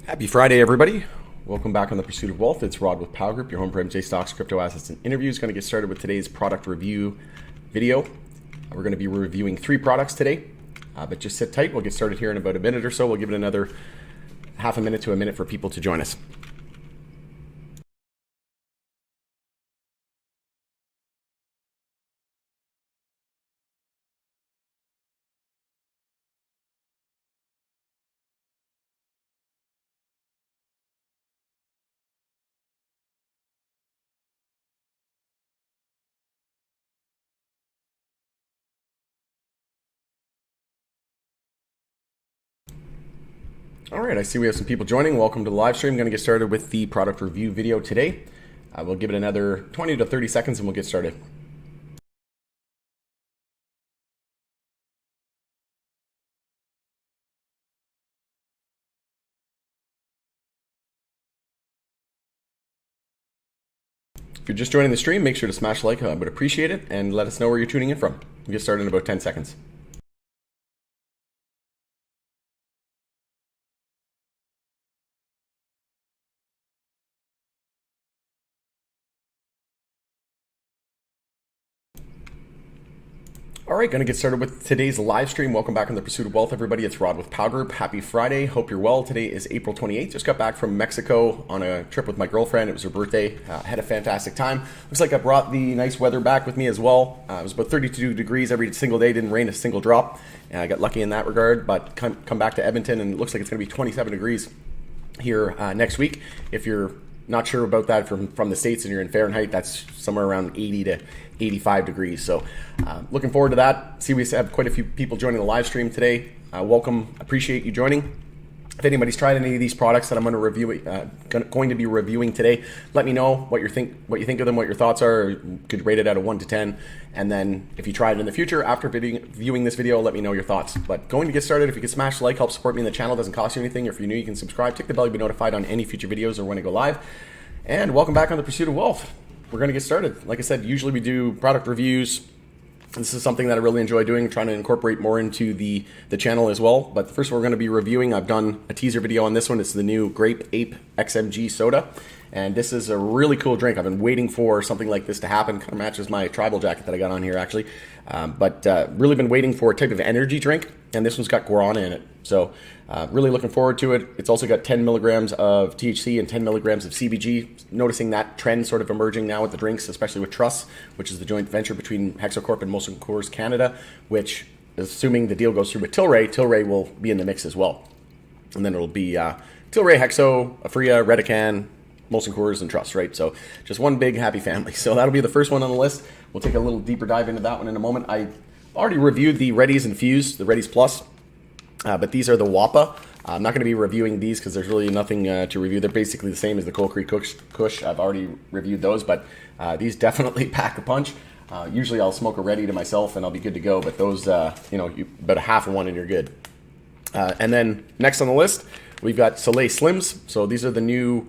Happy Friday, everybody. Welcome back on The Pursuit of Wealth. It's Rod with Power Group, your home for MJ stocks, crypto assets, and interviews. Going to get started with today's product review video. We're going to be reviewing 3 products today, but just sit tight. We'll get started here in about a minute or so. We'll give it another half a minute to a minute for people to join us. All right, I see we have some people joining. Welcome to the live stream. I'm going to get started with the product review video today. We'll give it another 20 to 30 seconds and we'll get started. If you're just joining the stream, make sure to smash like. I would appreciate it, and let us know where you're tuning in from. We'll get started in about 10 seconds. All right, going to get started with today's live stream. Welcome back on The Pursuit of Wealth, everybody. It's Rod with Power Group. Happy Friday. Hope you're well. Today is April 28th. Just got back from Mexico on a trip with my girlfriend. It was her birthday. Had a fantastic time. Looks like I brought the nice weather back with me as well. It was about 32 degrees every single day. Didn't rain a single drop. I got lucky in that regard, but come back to Edmonton and it looks like it's going to be 27 degrees here next week. If you're not sure about that from the States and you're in Fahrenheit, that's somewhere around 80 to 85 degrees. So looking forward to that. See, we have quite a few people joining the live stream today. Welcome. Appreciate you joining. If anybody's tried any of these products that I'm going to be reviewing today, let me know what you think of them, what your thoughts are. You could rate it out of 1 to 10. And then if you try it in the future, after viewing this video, let me know your thoughts. But going to get started, if you could smash like, help support me in the channel, doesn't cost you anything. Or if you're new, you can subscribe, tick the bell to be notified on any future videos or when I go live. And welcome back on The Pursuit of Wealth. We're going to get started. Like I said, usually we do product reviews. This is something that I really enjoy doing, trying to incorporate more into the channel as well. But first we're going to be reviewing, I've done a teaser video on this one. It's the new Grape Ape XMG Soda. And this is a really cool drink. I've been waiting for something like this to happen. Kind of matches my tribal jacket that I got on here actually. But really been waiting for a type of energy drink. And this one's got guarana in it. So really looking forward to it. It's also got 10 milligrams of THC and 10 milligrams of CBG. Noticing that trend sort of emerging now with the drinks, especially with Truss, which is the joint venture between Hexacorp and Molson Coors Canada, which, assuming the deal goes through with Tilray will be in the mix as well. And then it'll be Tilray, Hexo, Afria, Redecan, Molson Coors, and Truss, right? So just one big happy family. So that'll be the first one on the list. We'll take a little deeper dive into that one in a moment. I already reviewed the Reddies Infused, the Reddies Plus, but these are the WAPA. I'm not going to be reviewing these because there's really nothing to review. They're basically the same as the Coal Creek Kush. I've already reviewed those, but these definitely pack a punch. Usually I'll smoke a Reddy to myself and I'll be good to go, but those, about a half of one and you're good. And then next on the list, we've got Solei Slims. So these are the new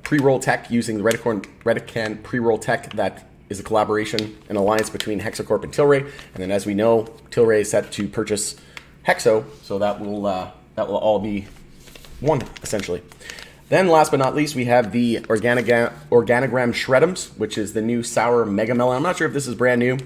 pre-roll tech using the Redecan pre-roll tech that is a collaboration, an alliance between Hexacorp and Tilray. And then as we know, Tilray is set to purchase Hexo, so that will all be one, essentially. Then last but not least, we have the Organigram Shred'ems, which is the new Sour Megamelon. I'm not sure if this is brand new.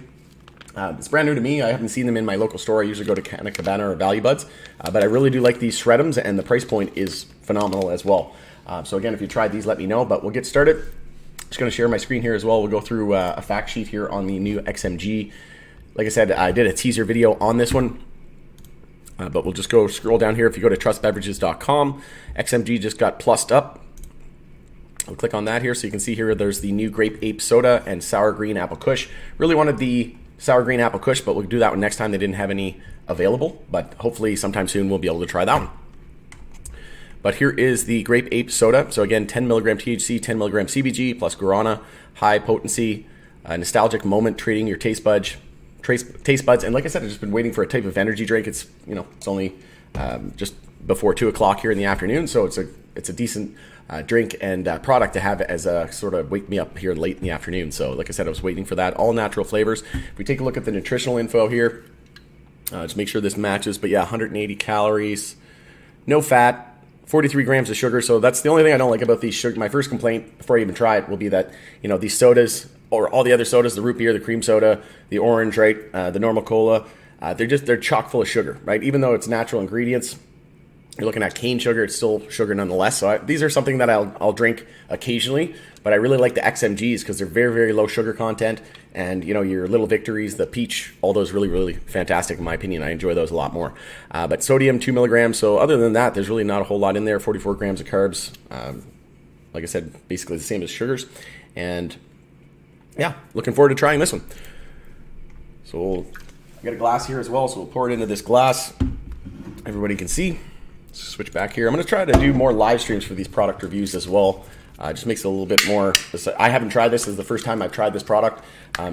It's brand new to me. I haven't seen them in my local store. I usually go to Canna Cabana or Value Buds. But I really do like these Shred'ems, and the price point is phenomenal as well. So again, if you tried these, let me know. But we'll get started. Just going to share my screen here as well. We'll go through a fact sheet here on the new XMG. Like I said, I did a teaser video on this one. But we'll just scroll down here. If you go to trustbeverages.com, XMG just got plussed up. I'll click on that here so you can see here there's the new Grape Ape Soda and Sour Green Apple Kush. Really wanted the Sour Green Apple Kush, but we'll do that one next time. They didn't have any available, but hopefully sometime soon we'll be able to try that one. But here is the Grape Ape Soda. So again, 10 milligram THC, 10 milligram CBG, plus guarana, high potency, nostalgic moment, treating your taste buds. And like I said, I've just been waiting for a type of energy drink. It's it's only just before 2 o'clock here in the afternoon, so it's a decent drink and product to have as a sort of wake me up here late in the afternoon. So like I said, I was waiting for that. All natural flavors. If we take a look at the nutritional info here, just make sure this matches. But yeah, 180 calories, no fat, 43 grams of sugar. So that's the only thing I don't like about these sugar. My first complaint before I even try it will be that, you know, these sodas or all the other sodas, the root beer, the cream soda, the orange, right, the normal cola, they're chock full of sugar, right? Even though it's natural ingredients, you're looking at cane sugar, it's still sugar nonetheless. So these are something that I'll drink occasionally, but I really like the XMGs because they're very, very low sugar content. And, you know, your little victories, the peach, all those really, really fantastic in my opinion. I enjoy those a lot more. But sodium, 2 milligrams. So other than that, there's really not a whole lot in there. 44 grams of carbs. Like I said, basically the same as sugars. And yeah, looking forward to trying this one. So we'll get a glass here as well. So we'll pour it into this glass. Everybody can see. Switch back here. I'm going to try to do more live streams for these product reviews as well. Just makes it a little bit more. I haven't tried this. This is the first time I've tried this product.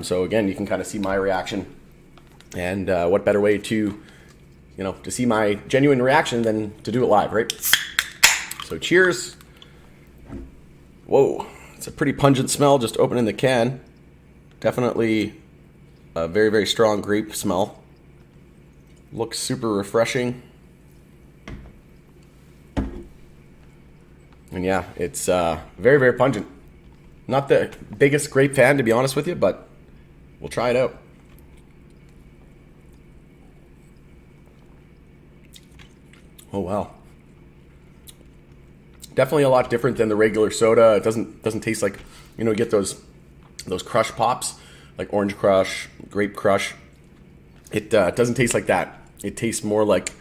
So again, you can kind of see my reaction. And what better way to, you know, to see my genuine reaction than to do it live, right? So cheers. Whoa, it's a pretty pungent smell just opening the can. Definitely a very, very strong grape smell. Looks super refreshing. And yeah, it's very, very pungent. Not the biggest grape fan, to be honest with you, but we'll try it out. Oh, wow. Definitely a lot different than the regular soda. It doesn't taste like, you know, you get those crush pops, like orange crush, grape crush. It doesn't taste like that. It tastes more like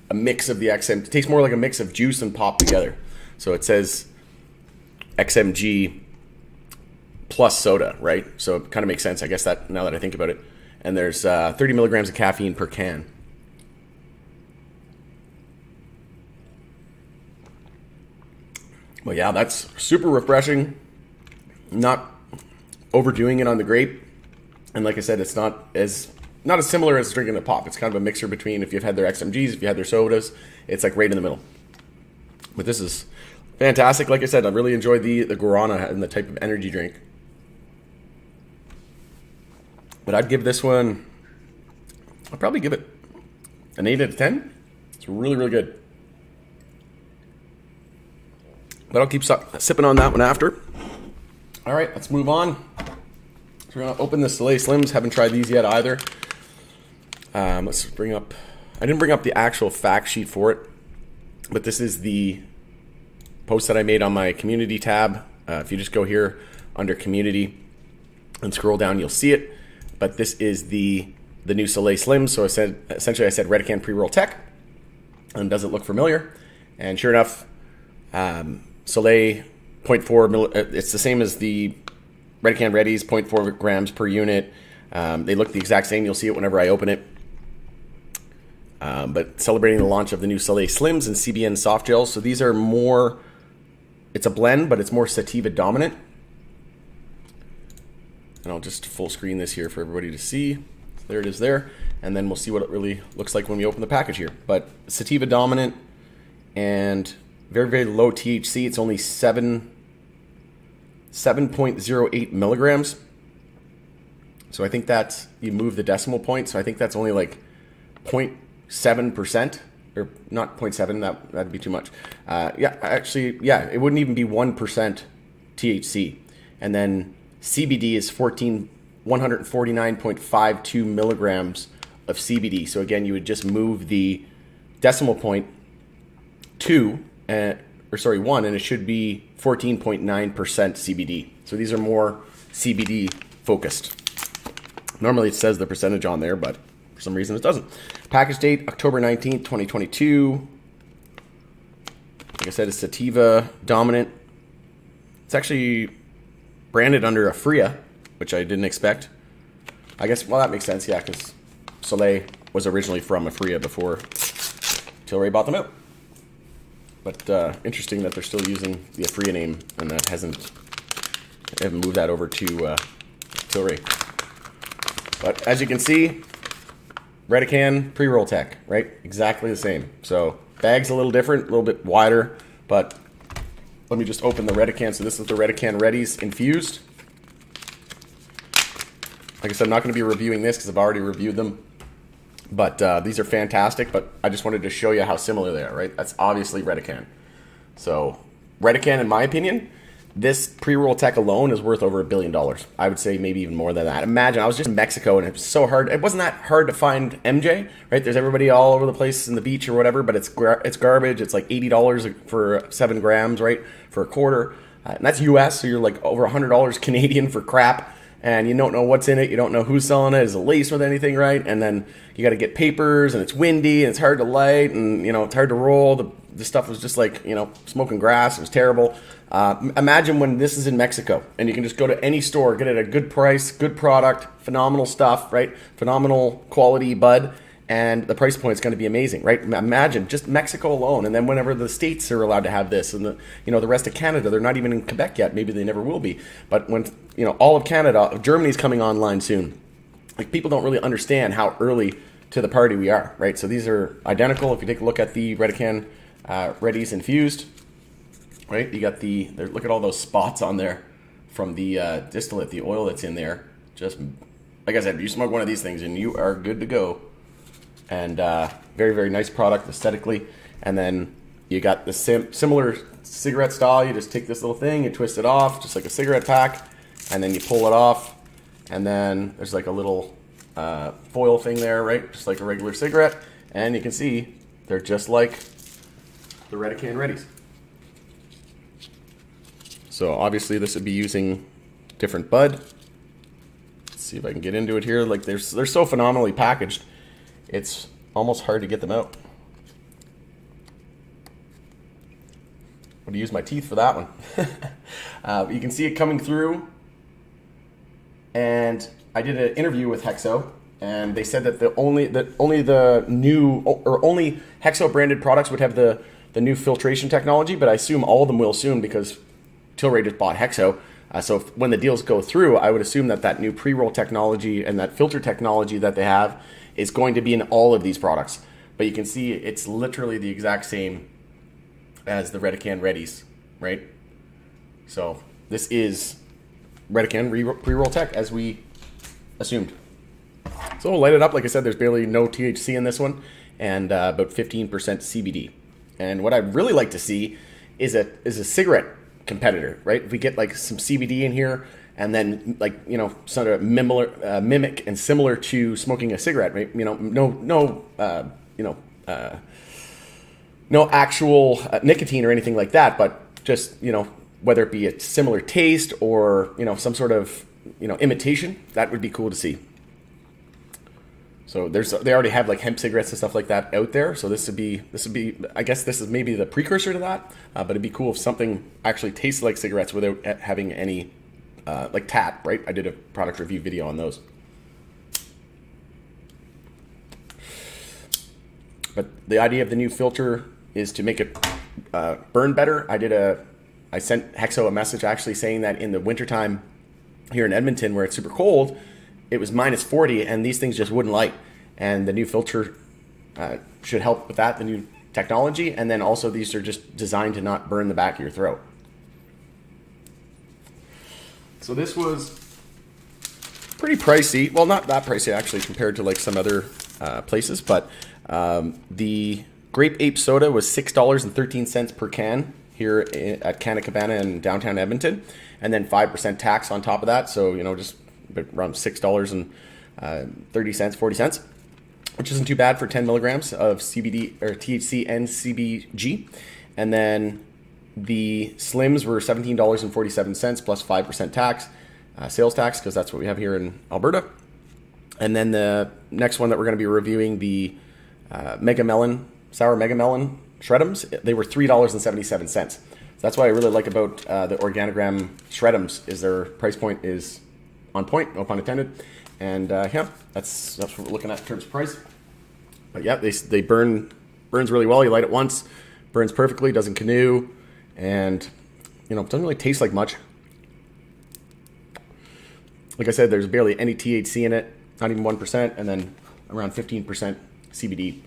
a mix of the XM. It tastes more like a mix of juice and pop together. So it says XMG plus soda, right? So it kind of makes sense, I guess, that now that I think about it. And there's 30 milligrams of caffeine per can. Well, yeah, that's super refreshing. Not overdoing it on the grape. And like I said, it's not as similar as drinking a pop. It's kind of a mixture between if you've had their XMGs, if you had their sodas. It's like right in the middle. But this is fantastic. Like I said, I really enjoyed the guarana and the type of energy drink. But I'd give this one, I'd probably give it an 8 out of 10. It's really, really good. But I'll keep sipping on that one after. All right, let's move on. So we're going to open the Solei Slims. Haven't tried these yet either. Let's bring up, I didn't bring up the actual fact sheet for it, but this is the post that I made on my community tab. If you just go here under community and scroll down, you'll see it. But this is the new Solei Slims. So I said Redecan pre-roll tech. And does it look familiar? And sure enough, Solei 0.4 it's the same as the Redecan Readies, 0.4 grams per unit. They look the exact same. You'll see it whenever I open it. But celebrating the launch of the new Solei Slims and CBN soft gels. So these are more, it's a blend, but it's more sativa dominant. And I'll just full screen this here for everybody to see. There it is there. And then we'll see what it really looks like when we open the package here. But sativa dominant and very, very low THC. It's only 7.08 milligrams. So I think that's, you move the decimal point. So I think that's only like 0.7%, or not 0.7, that'd be too much. Yeah, actually, yeah, it wouldn't even be 1% THC. And then CBD is 149.52 milligrams of CBD. So again, you would just move the decimal point 1, and it should be 14.9% CBD. So these are more CBD focused. Normally it says the percentage on there, but for some reason it doesn't. Package date, October 19th, 2022. Like I said, it's sativa dominant. It's actually branded under Afria, which I didn't expect. I guess, well, that makes sense, yeah, because Solei was originally from Afria before Tilray bought them out. But interesting that they're still using the Afria name and that they haven't moved that over to Tilray. But as you can see, Redecan pre-roll tech, right? Exactly the same. So bag's a little different, a little bit wider, but let me just open the Redecan. So this is the Redecan Readies infused. Like I said, I'm not going to be reviewing this because I've already reviewed them. But these are fantastic, but I just wanted to show you how similar they are, right? That's obviously Redecan. So Redecan, in my opinion, this pre-roll tech alone is worth over $1 billion. I would say maybe even more than that. Imagine, I was just in Mexico and it was so hard. It wasn't that hard to find MJ, right? There's everybody all over the place in the beach or whatever, but it's garbage. It's like $80 for 7 grams, right? For a quarter. And that's US, so you're like over $100 Canadian for crap. And you don't know what's in it. You don't know who's selling it. Is it laced with anything, right? And then you got to get papers, and it's windy, and it's hard to light, and it's hard to roll. The stuff was just like smoking grass. It was terrible. Imagine when this is in Mexico, and you can just go to any store, get it at a good price, good product, phenomenal stuff, right? Phenomenal quality bud, and the price point is going to be amazing, right? Imagine just Mexico alone, and then whenever the states are allowed to have this, and the rest of Canada, they're not even in Quebec yet. Maybe they never will be. But when all of Canada, Germany's coming online soon. Like, people don't really understand how early to the party we are, right? So these are identical. If you take a look at the Redecan Readies infused, right? You got look at all those spots on there from the distillate, the oil that's in there. Just like I said, you smoke one of these things and you are good to go. And very, very nice product aesthetically. And then you got the similar cigarette style. You just take this little thing, you twist it off, just like a cigarette pack, and then you pull it off. And then there's like a little foil thing there, right? Just like a regular cigarette. And you can see they're just like the Redecan Readies. So obviously this would be using different bud. Let's see if I can get into it here. Like, they're so phenomenally packaged. It's almost hard to get them out. I'm going to use my teeth for that one. You can see it coming through. And I did an interview with Hexo, and they said that only the new or only Hexo branded products would have the new filtration technology, but I assume all of them will soon because Tilray just bought Hexo. So when the deals go through, I would assume that new pre-roll technology and that filter technology that they have is going to be in all of these products. But you can see it's literally the exact same as the Redecan Readies, right? So this is Redecan pre-roll tech, as we assumed. So we'll light it up. Like I said, there's barely no THC in this one, and about 15% CBD. And what I'd really like to see is a cigarette competitor, right? If we get like some CBD in here, and then sort of mimic and similar to smoking a cigarette, right? No actual nicotine or anything like that, but just whether it be a similar taste or some sort of imitation, that would be cool to see. So they already have like hemp cigarettes and stuff like that out there. So this would be I guess this is maybe the precursor to that. But it'd be cool if something actually tasted like cigarettes without having any like tat, right? I did a product review video on those. But the idea of the new filter is to make it burn better. I sent Hexo a message actually saying that in the wintertime here in Edmonton, where it's super cold, it was minus 40 and these things just wouldn't light. And the new filter should help with that, the new technology. And then also these are just designed to not burn the back of your throat. So this was pretty pricey. Well, not that pricey actually compared to like some other places, but the Grape Ape Soda was $6.13 per can here at Canna Cabana in downtown Edmonton, and then 5% tax on top of that. So just around $6.30, 40 cents, which isn't too bad for 10 milligrams of CBD or THC and CBG. And then the Slims were $17.47 plus 5% tax, sales tax, because that's what we have here in Alberta. And then the next one that we're going to be reviewing, the Megamelon, Sour Megamelon Shred'ems, they were $3.77. So that's what I really like about the Organigram Shred'ems, is their price point is on point, no pun intended. And yeah, that's what we're looking at in terms of price. But yeah, they burns really well. You light it once, burns perfectly, doesn't canoe, and it doesn't really taste like much. Like I said, there's barely any THC in it, not even 1%, and then around 15% CBD.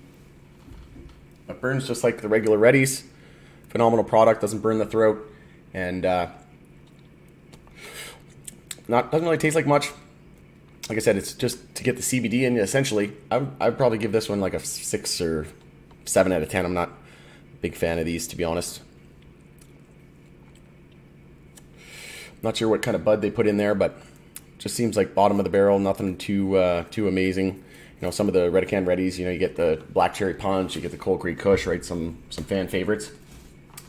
It burns just like the regular Readies. Phenomenal product, doesn't burn the throat, and doesn't really taste like much. Like I said, it's just to get the CBD in. Essentially, I'd probably give this one like a 6 or 7 out of 10. I'm not a big fan of these, to be honest. Not sure what kind of bud they put in there, but just seems like bottom of the barrel, nothing too amazing. You know, some of the Redecan Reddies, you know, you get the Black Cherry Punch, you get the Cold Creek Kush, right? Some fan favorites.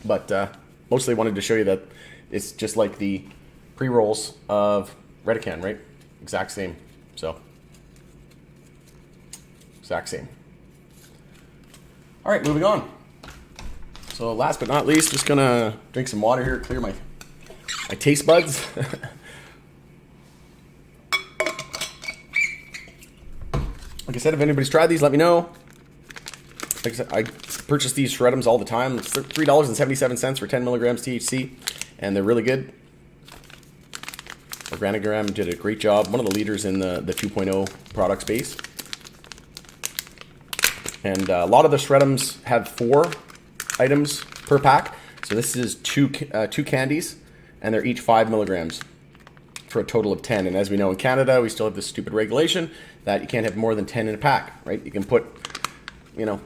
But mostly wanted to show you that it's just like the pre-rolls of Redecan, right? Exact same. So, exact same. All right, moving on. So last but not least, just gonna drink some water here, clear my taste buds. Like I said, if anybody's tried these, let me know. Like I said, I purchase these Shred'ems all the time. It's $3.77 for 10 milligrams THC, and they're really good. Organigram did a great job. One of the leaders in the 2.0 product space. And a lot of the Shred'ems have 4 items per pack. So this is two candies, and they're each 5 milligrams for a total of 10. And as we know, in Canada, we still have this stupid regulation that you can't have more than 10 in a pack, right? You can put, you know,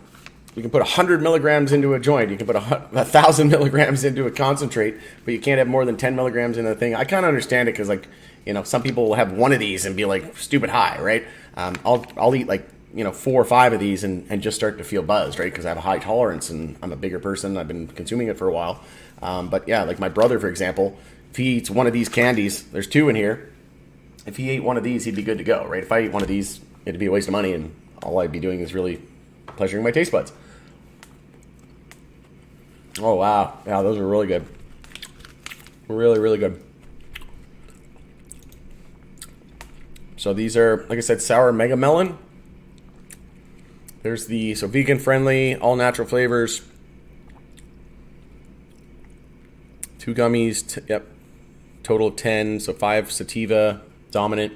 you can put 100 milligrams into a joint. You can put 1,000 milligrams into a concentrate, but you can't have more than 10 milligrams in a thing. I kind of understand it because, like, you know, some people will have one of these and be like stupid high, right? I'll eat like, you know, 4 or 5 of these and just start to feel buzzed, right? Because I have a high tolerance and I'm a bigger person. I've been consuming it for a while. But yeah, like my brother, for example, if he eats one of these candies, there's 2 in here. If he ate one of these, he'd be good to go, right? If I eat one of these, it'd be a waste of money, and all I'd be doing is really pleasuring my taste buds. Oh, wow. Yeah, those are really good. Really, really good. So these are, like I said, Sour Megamelon. There's the, so vegan friendly, all natural flavors. 2 gummies, yep. Total of 10, so 5 sativa, dominant.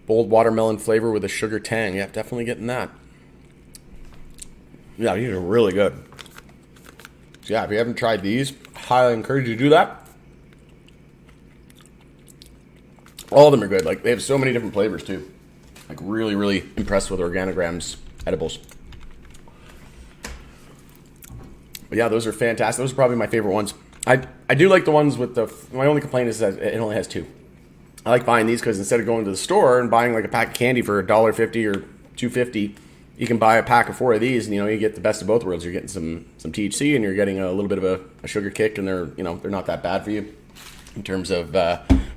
Bold watermelon flavor with a sugar tang. Yeah, definitely getting that. Yeah, these are really good. So yeah, if you haven't tried these, highly encourage you to do that. All of them are good. Like, they have so many different flavors too. Like, really, really impressed with Organigram's edibles. But yeah, those are fantastic. Those are probably my favorite ones. I do like the ones with the, my only complaint is that it only has 2. I like buying these because instead of going to the store and buying like a pack of candy for $1.50 or $2.50, you can buy a pack of 4 of these, and you know, you get the best of both worlds. You're getting some THC, and you're getting a little bit of a sugar kick, and they're, you know, they're not that bad for you in terms of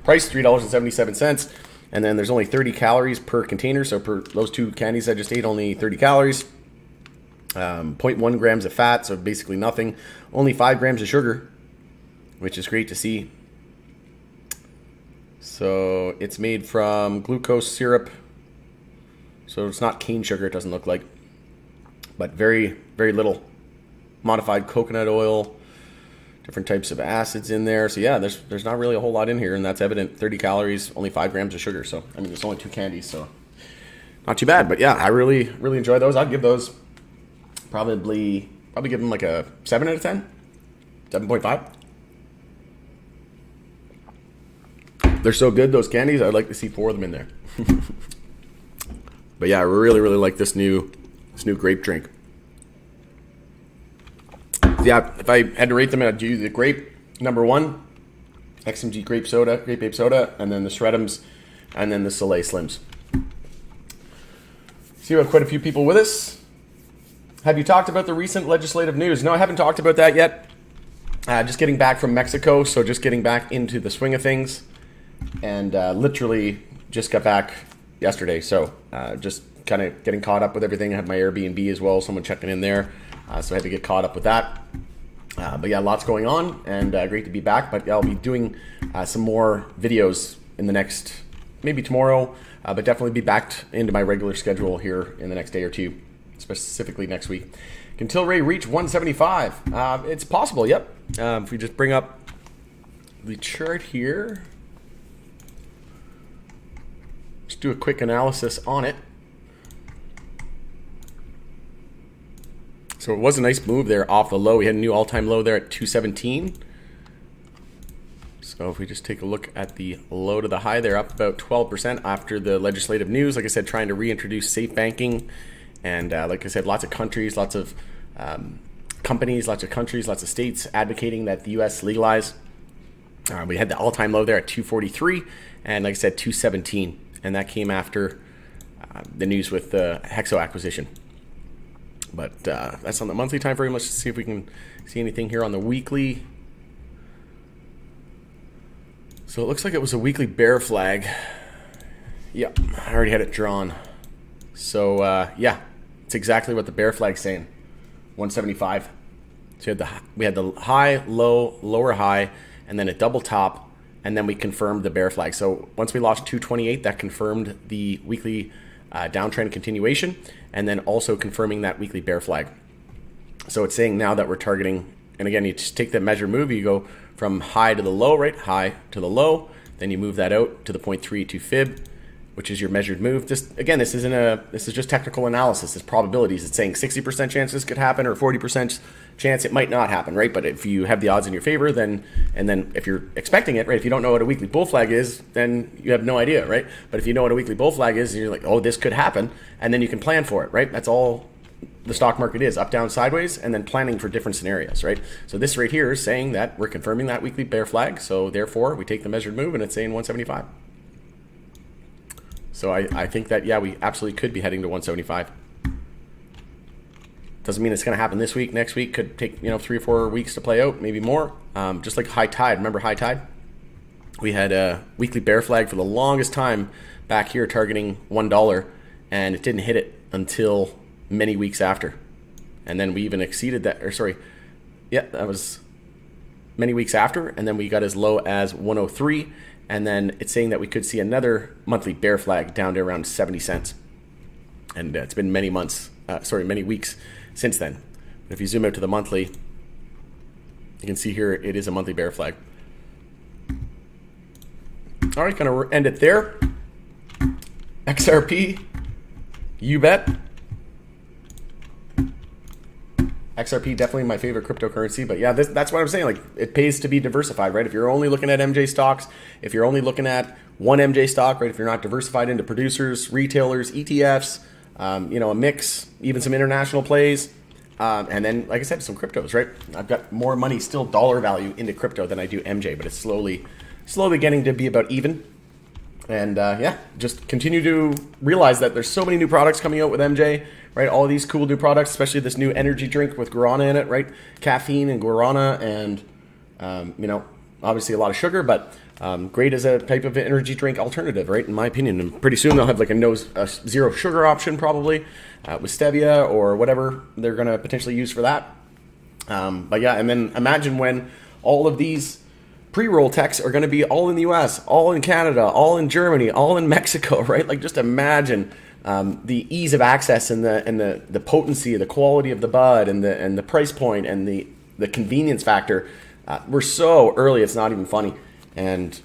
price, $3.77. And then there's only 30 calories per container. So per those 2 candies I just ate, only 30 calories. 0.1 grams of fat, so basically nothing. Only 5 grams of sugar, which is great to see. So it's made from glucose syrup. So it's not cane sugar, it doesn't look like. But very, very little. Modified coconut oil. Different types of acids in there. So yeah, there's not really a whole lot in here, and that's evident. 30 calories, only 5 grams of sugar. So, I mean, it's only 2 candies, so not too bad. But yeah, I really, really enjoy those. I'd give those probably give them like a 7 out of 10. 7.5. They're so good, those candies. I'd like to see 4 of them in there. But yeah, I really, really like this new grape drink. Yeah, if I had to rate them, I'd do the grape number 1, XMG Grape Ape Soda, and then the Shred'ems, and then the Solei Slims. See, we have quite a few people with us. Have you talked about the recent legislative news? No, I haven't talked about that yet. Just getting back from Mexico, so just getting back into the swing of things, and literally just got back yesterday. So just kind of getting caught up with everything. I have my Airbnb as well, someone checking in there. So I had to get caught up with that. But yeah, lots going on, and great to be back. But yeah, I'll be doing some more videos in the next, maybe tomorrow, but definitely be back into my regular schedule here in the next day or 2, specifically next week. Can Tilray reach 175? It's possible, yep. If we just bring up the chart here, just do a quick analysis on it. So it was a nice move there off the low. We had a new all-time low there at 217. So if we just take a look at the low to the high, they're up about 12% after the legislative news. Like I said, trying to reintroduce safe banking. And like I said, lots of countries, lots of companies, lots of countries, lots of states advocating that the U.S. legalize We had the all-time low there at 243, and like I said, 217, and that came after the news with the Hexo acquisition. But that's on the monthly time frame. Let's see if we can see anything here on the weekly. So it looks like it was a weekly bear flag. Yep, I already had it drawn. So yeah, it's exactly what the bear flag's saying. 175. So we had the high, low, lower high, and then a double top, and then we confirmed the bear flag. So once we lost 228, that confirmed the weekly downtrend continuation, and then also confirming that weekly bear flag. So it's saying now that we're targeting, and again, you just take the measure move, you go from high to the low, right? High to the low, then you move that out to the 0.32 fib, which is your measured move. Just again, this is just technical analysis. It's probabilities. It's saying 60% chance this could happen or 40% chance it might not happen, right? But if you have the odds in your favor, then if you're expecting it, right? If you don't know what a weekly bull flag is, then you have no idea, right? But if you know what a weekly bull flag is, and you're like, oh, this could happen, and then you can plan for it, right? That's all the stock market is, up, down, sideways, and then planning for different scenarios, right? So this right here is saying that we're confirming that weekly bear flag. So therefore, we take the measured move, and it's saying 175. So I think that, yeah, we absolutely could be heading to 175. Doesn't mean it's going to happen this week. Next week could take 3 or 4 weeks to play out, maybe more. Just like high tide. Remember high tide? We had a weekly bear flag for the longest time back here, targeting $1, and it didn't hit it until many weeks after. And then we even exceeded that, that was many weeks after, and then we got as low as 103. And then it's saying that we could see another monthly bear flag down to around 70 cents. And it's been many weeks since then. But if you zoom out to the monthly, you can see here it is a monthly bear flag. All right, gonna end it there. XRP, you bet. XRP, definitely my favorite cryptocurrency, but yeah, that's what I'm saying. Like, it pays to be diversified, right? If you're only looking at MJ stocks, if you're only looking at one MJ stock, right? If you're not diversified into producers, retailers, ETFs, a mix, even some international plays, and then, like I said, some cryptos, right? I've got more money, still dollar value, into crypto than I do MJ, but it's slowly getting to be about even. And yeah, just continue to realize that there's so many new products coming out with MJ, right? All of these cool new products, especially this new energy drink with guarana in it, right? Caffeine and guarana, and obviously a lot of sugar, but great as a type of energy drink alternative, right? In my opinion, and pretty soon they'll have like a zero sugar option probably with stevia or whatever they're going to potentially use for that. But yeah, and then imagine when all of these pre-roll techs are going to be all in the US, all in Canada, all in Germany, all in Mexico, right? Like, just imagine the ease of access and the potency, the quality of the bud, and the price point, and the convenience factor. We're so early, it's not even funny. And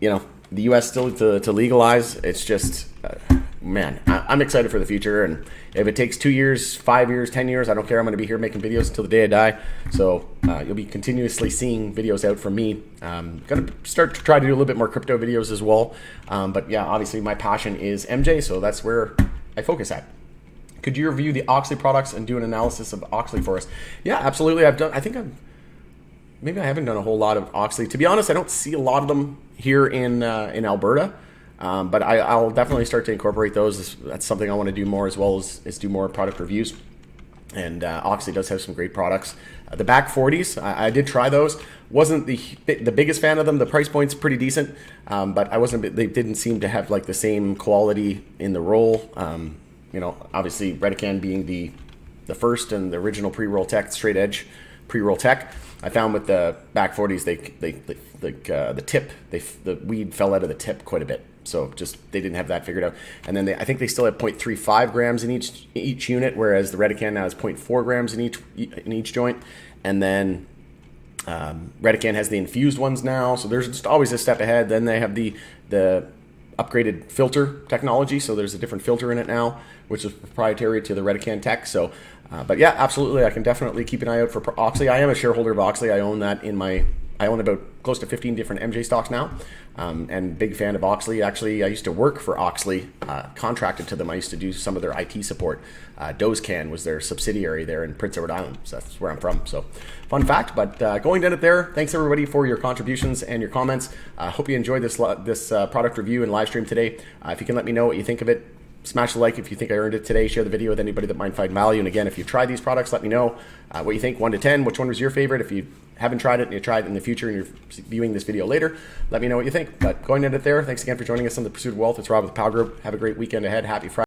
the US still to legalize. It's just man, I'm excited for the future. And if it takes 2 years, 5 years, 10 years, I don't care. I'm going to be here making videos until the day I die. So you'll be continuously seeing videos out from me. Going to start to try to do a little bit more crypto videos as well. But yeah, obviously my passion is MJ, so that's where I focus at. Could you review the Oxley products and do an analysis of Oxley for us? Yeah, absolutely. Maybe I haven't done a whole lot of Oxley. To be honest, I don't see a lot of them here in Alberta. But I'll definitely start to incorporate those. That's something I want to do more, as well as do more product reviews. And Oxley does have some great products. The back 40s, I did try those. Wasn't the biggest fan of them. The price point's pretty decent, but they didn't seem to have like the same quality in the roll. Obviously Redecan being the first and the original pre-roll tech, straight edge pre-roll tech. I found with the back 40s, the weed fell out of the tip quite a bit. So they didn't have that figured out. And then I think they still have 0.35 grams in each unit, whereas the Redecan now has 0.4 grams in each joint. And then Redecan has the infused ones now, so there's just always a step ahead. Then they have the upgraded filter technology, so there's a different filter in it now, which is proprietary to the Redecan tech. So, but yeah, absolutely, I can definitely keep an eye out for Oxley. I am a shareholder of Oxley. I own that in my I own about close to 15 different MJ stocks now, and big fan of Auxly. Actually, I used to work for Auxly, contracted to them. I used to do some of their IT support. Dozecan was their subsidiary there in Prince Edward Island, so that's where I'm from. So fun fact, but going down it there, thanks everybody for your contributions and your comments. Hope you enjoyed this product review and live stream today. If you can let me know what you think of it, smash the like if you think I earned it today. Share the video with anybody that might find value. And again, if you've tried these products, let me know what you think, 1 to 10. Which one was your favorite? If you haven't tried it and you try it in the future and you're viewing this video later, let me know what you think. But going into it there, thanks again for joining us on The Pursuit of Wealth. It's Rob with Power Group. Have a great weekend ahead. Happy Friday.